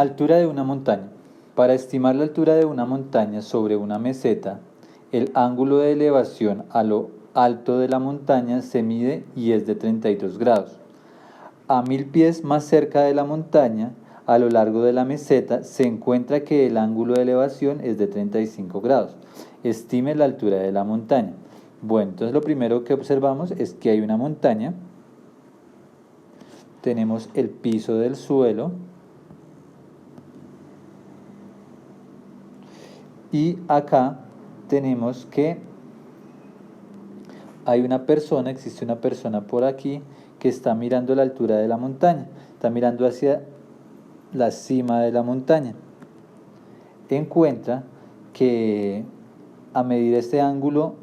Altura de una montaña. Para estimar la altura de una montaña sobre una meseta, el ángulo de elevación a lo alto de la montaña se mide y es de 32 grados. A 1000 pies más cerca de la montaña, a lo largo de la meseta, se encuentra que el ángulo de elevación es de 35 grados. Estime la altura de la montaña. Bueno, entonces lo primero que observamos es que hay una montaña. Tenemos el piso del suelo. Y acá tenemos que hay una persona, existe una persona por aquí que está mirando la altura de la montaña, está mirando hacia la cima de la montaña. Encuentra que a medir este ángulo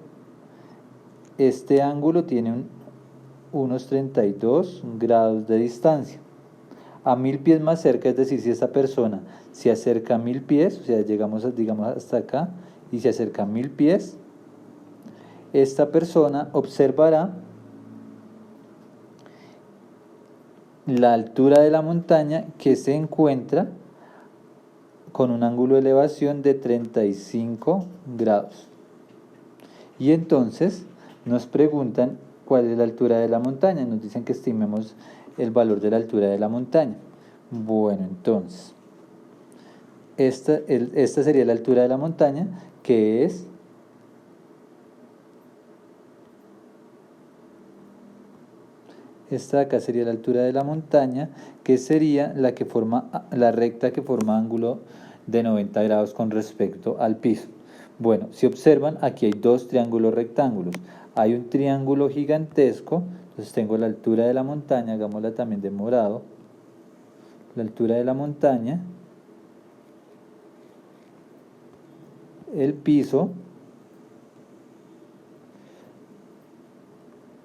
tiene unos 32 grados de distancia. A 1000 pies más cerca, es decir, si esta persona se acerca a 1000 pies, o sea, llegamos digamos hasta acá y se acerca a 1000 pies, esta persona observará la altura de la montaña que se encuentra con un ángulo de elevación de 35 grados. Y entonces nos preguntan cuál es la altura de la montaña, nos dicen que estimemos el valor de la altura de la montaña. Bueno, entonces, esta sería la altura de la montaña, que es esta de acá sería la altura de la montaña, que sería la que forma la recta que forma ángulo de 90 grados con respecto al piso. Bueno, si observan, aquí hay dos triángulos rectángulos. Hay un triángulo gigantesco, entonces tengo la altura de la montaña, hagámosla también de morado. La altura de la montaña, el piso,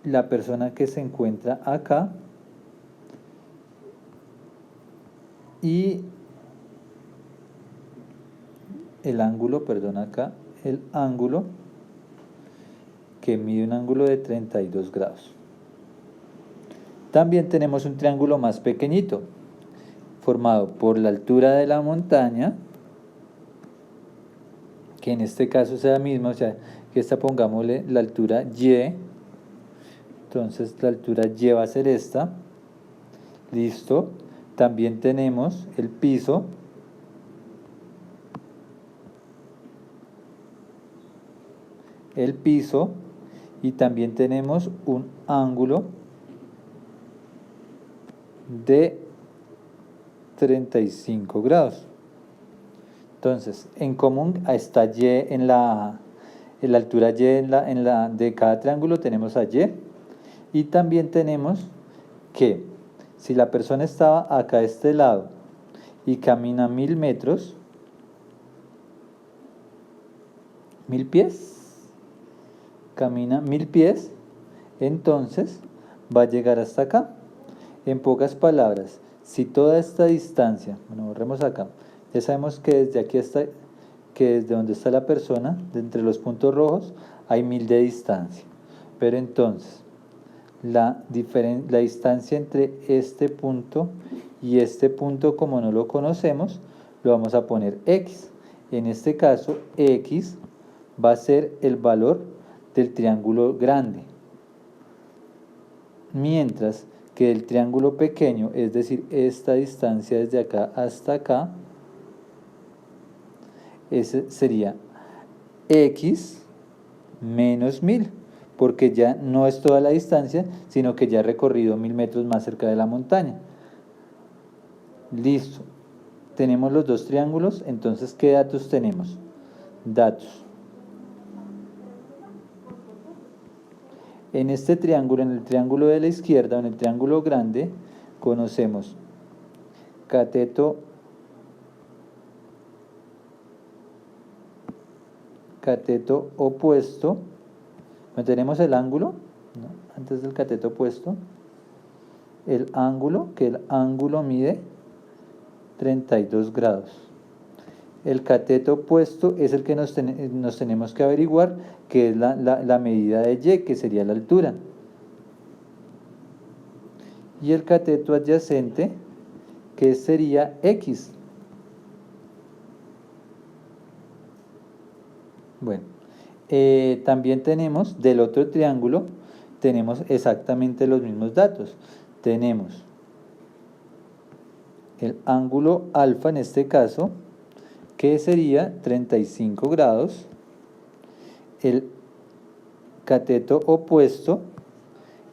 la persona que se encuentra acá y el ángulo, perdón, acá, el ángulo que mide un ángulo de 32 grados. También tenemos un triángulo más pequeñito, formado por la altura de la montaña, que en este caso sea la misma, o sea, que esta pongámosle la altura Y, entonces la altura Y va a ser esta, listo. También tenemos el piso, y también tenemos un ángulo de 35 grados. Entonces, en común está Y en la altura Y de cada triángulo tenemos a Y, y también tenemos que si la persona estaba acá a este lado y camina 1000 metros, 1000 pies, camina 1000 pies, entonces va a llegar hasta acá. En pocas palabras, si toda esta distancia, bueno, borremos acá, ya sabemos que desde aquí hasta, que desde donde está la persona, de entre los puntos rojos, hay 1000 de distancia. Pero entonces, la distancia entre este punto y este punto, como no lo conocemos, lo vamos a poner X. En este caso, X va a ser el valor del triángulo grande. Mientras que el triángulo pequeño, es decir, esta distancia desde acá hasta acá, ese sería X menos 1000, porque ya no es toda la distancia, sino que ya he recorrido 1000 metros más cerca de la montaña. Listo. Tenemos los dos triángulos, entonces, ¿qué datos tenemos? Datos. En este triángulo, en el triángulo de la izquierda, en el triángulo grande, conocemos cateto opuesto. Tenemos el ángulo, ¿no? Antes del cateto opuesto, el ángulo, que el ángulo mide 32 grados. El cateto opuesto es el que nos tenemos que averiguar, que es la medida de Y, que sería la altura. Y el cateto adyacente, que sería X, Bueno, también tenemos del otro triángulo, tenemos exactamente los mismos datos. Tenemos el ángulo alfa en este caso, que sería 35 grados, el cateto opuesto,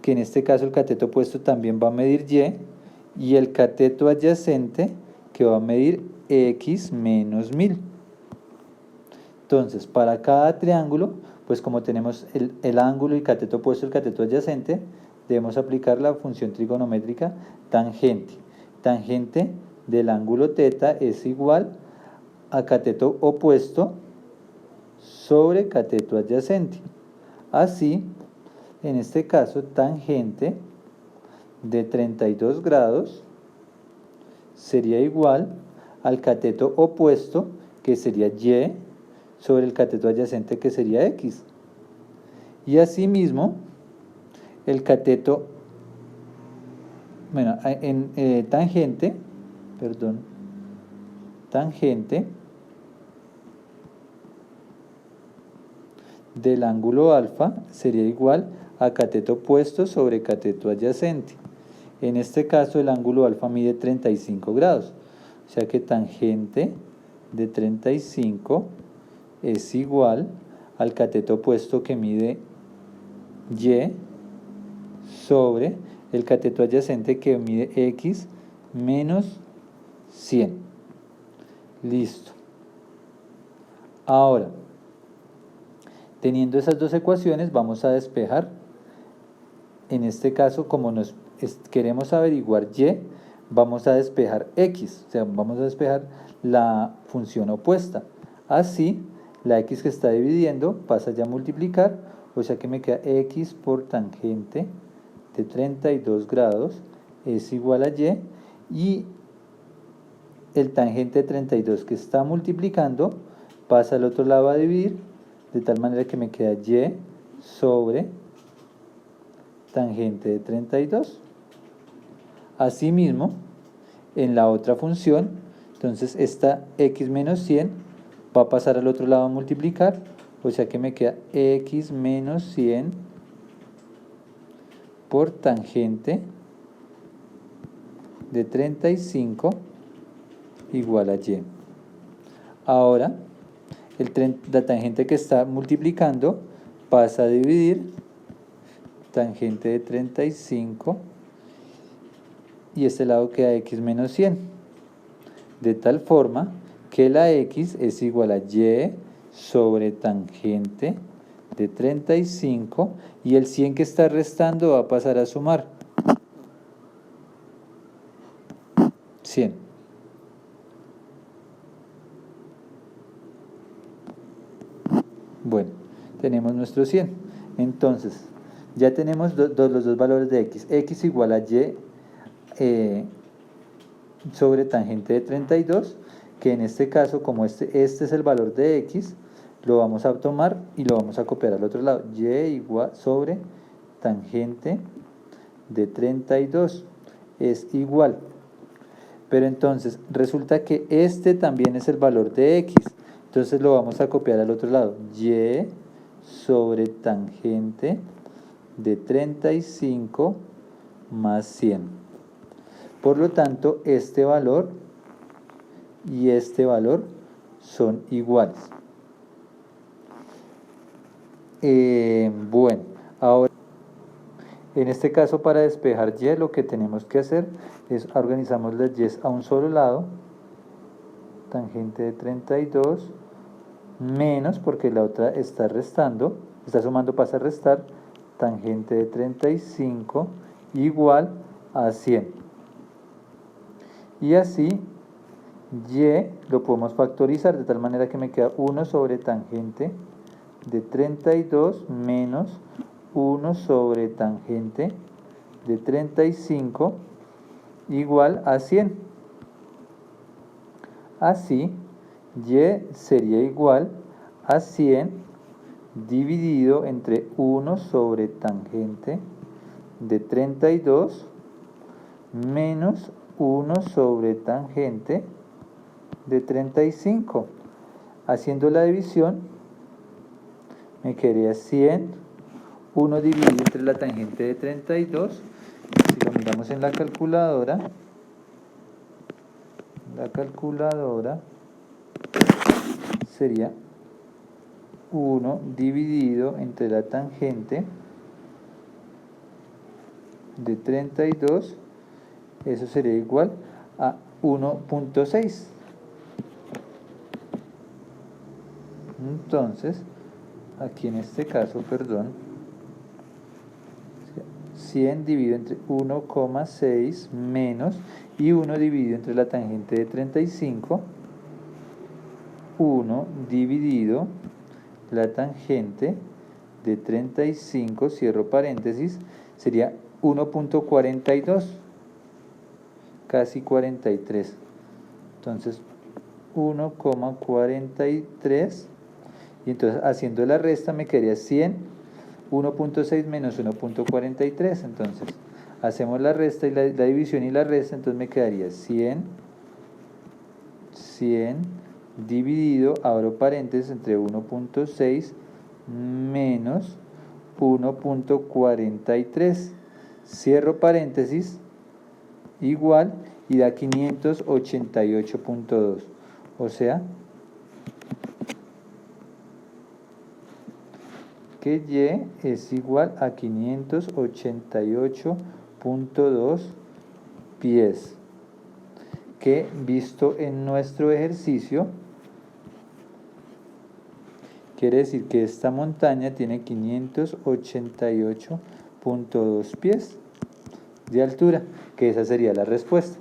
que en este caso el cateto opuesto también va a medir y el cateto adyacente, que va a medir x menos 1000. Entonces, para cada triángulo, pues como tenemos el ángulo, el cateto opuesto, el cateto adyacente, debemos aplicar la función trigonométrica tangente. Tangente del ángulo θ es igual a cateto opuesto sobre cateto adyacente. Así, en este caso, tangente de 32 grados sería igual al cateto opuesto, que sería y, sobre el cateto adyacente, que sería x. Y asimismo, el cateto, bueno, tangente del ángulo alfa sería igual a cateto opuesto sobre cateto adyacente. En este caso el ángulo alfa mide 35 grados, o sea que tangente de 35 es igual al cateto opuesto, que mide y, sobre el cateto adyacente, que mide x menos 100. Listo. Ahora, teniendo esas dos ecuaciones, vamos a despejar. En este caso, como queremos averiguar y, vamos a despejar x, o sea, vamos a despejar la función opuesta. Así, la x que está dividiendo pasa ya a multiplicar, o sea que me queda x por tangente de 32 grados es igual a y el tangente de 32 que está multiplicando pasa al otro lado a dividir, de tal manera que me queda y sobre tangente de 32. Asimismo, en la otra función, entonces esta x menos 100 va a pasar al otro lado a multiplicar, o sea que me queda x menos 100 por tangente de 35 igual a y. Ahora, la tangente que está multiplicando pasa a dividir, tangente de 35, y este lado queda x menos 100, de tal forma que la x es igual a y sobre tangente de 35, y el 100 que está restando va a pasar a sumar 100. Bueno, tenemos nuestro 100. Entonces, ya tenemos los dos valores de x igual a y sobre tangente de 32, que en este caso, como este es el valor de x, lo vamos a tomar y lo vamos a copiar al otro lado. Y igual sobre tangente de 32 es igual. Pero entonces resulta que este también es el valor de x. Entonces lo vamos a copiar al otro lado. Y sobre tangente de 35 más 100. Por lo tanto, este valor y este valor son iguales. Bueno, ahora en este caso, para despejar y, lo que tenemos que hacer es organizamos las y a un solo lado, tangente de 32 menos, porque la otra está restando, está sumando, pasa a restar, tangente de 35 igual a 100. Y así y lo podemos factorizar de tal manera que me queda 1 sobre tangente de 32 menos 1 sobre tangente de 35 igual a 100. Así, y sería igual a 100 dividido entre 1 sobre tangente de 32 menos 1 sobre tangente de 35. Haciendo la división, me quedaría 100, 1 dividido entre la tangente de 32, si lo miramos en la calculadora sería 1 dividido entre la tangente de 32, eso sería igual a 1.6. Entonces, aquí en este caso, 100 dividido entre 1,6 menos, y 1 dividido entre la tangente de 35, 1 dividido la tangente de 35, cierro paréntesis, sería 1.42, casi 43. Entonces 1,43, y entonces haciendo la resta me quedaría 100, 1.6 menos 1.43. Entonces hacemos la resta y la división y la resta, entonces me quedaría 100 dividido, abro paréntesis, entre 1.6 menos 1.43, cierro paréntesis, igual, y da 588.2, o sea que Y es igual a 588.2 pies, que visto en nuestro ejercicio quiere decir que esta montaña tiene 588.2 pies de altura, que esa sería la respuesta.